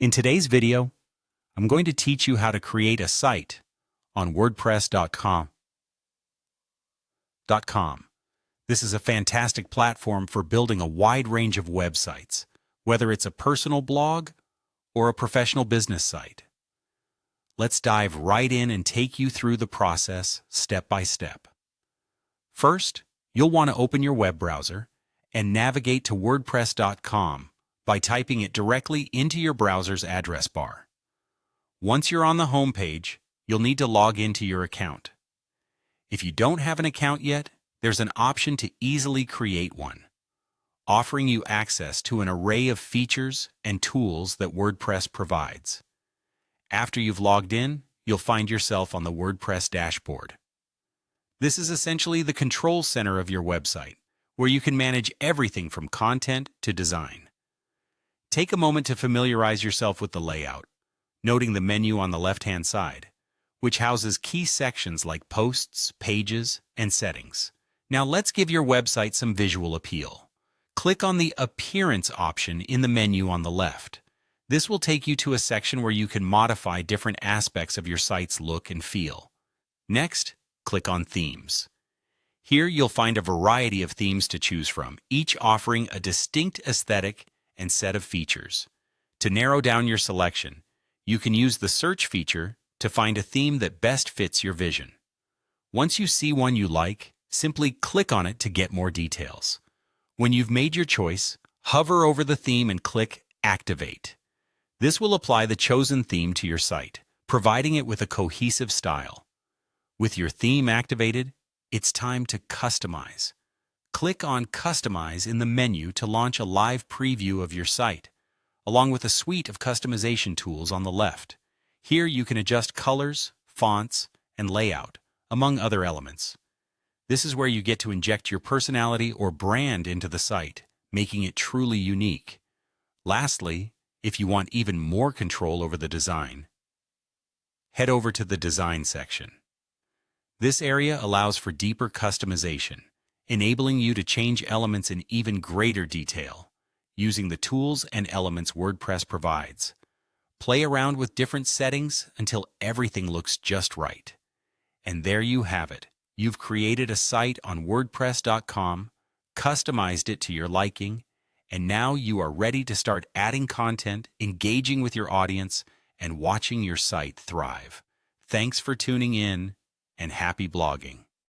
In today's video, I'm going to teach you how to create a site on WordPress.com. This is a fantastic platform for building a wide range of websites, whether it's a personal blog or a professional business site. Let's dive right in and take you through the process step by step. First, you'll want to open your web browser and navigate to WordPress.com by typing it directly into your browser's address bar. Once you're on the home page, you'll need to log into your account. If you don't have an account yet, there's an option to easily create one, offering you access to an array of features and tools that WordPress provides. After you've logged in, you'll find yourself on the WordPress dashboard. This is essentially the control center of your website, where you can manage everything from content to design. Take a moment to familiarize yourself with the layout, noting the menu on the left-hand side, which houses key sections like posts, pages, and settings. Now let's give your website some visual appeal. Click on the Appearance option in the menu on the left. This will take you to a section where you can modify different aspects of your site's look and feel. Next, click on Themes. Here you'll find a variety of themes to choose from, each offering a distinct aesthetic and set of features. To narrow down your selection, you can use the search feature to find a theme that best fits your vision. Once you see one you like, simply click on it to get more details. When you've made your choice, hover over the theme and click Activate. This will apply the chosen theme to your site, providing it with a cohesive style. With your theme activated, it's time to customize. Click on Customize in the menu to launch a live preview of your site, along with a suite of customization tools on the left. Here you can adjust colors, fonts, and layout, among other elements. This is where you get to inject your personality or brand into the site, making it truly unique. Lastly, if you want even more control over the design, head over to the Design section. This area allows for deeper customization, enabling you to change elements in even greater detail, using the tools and elements WordPress provides. Play around with different settings until everything looks just right. And there you have it. You've created a site on WordPress.com, customized it to your liking, and now you are ready to start adding content, engaging with your audience, and watching your site thrive. Thanks for tuning in, and happy blogging.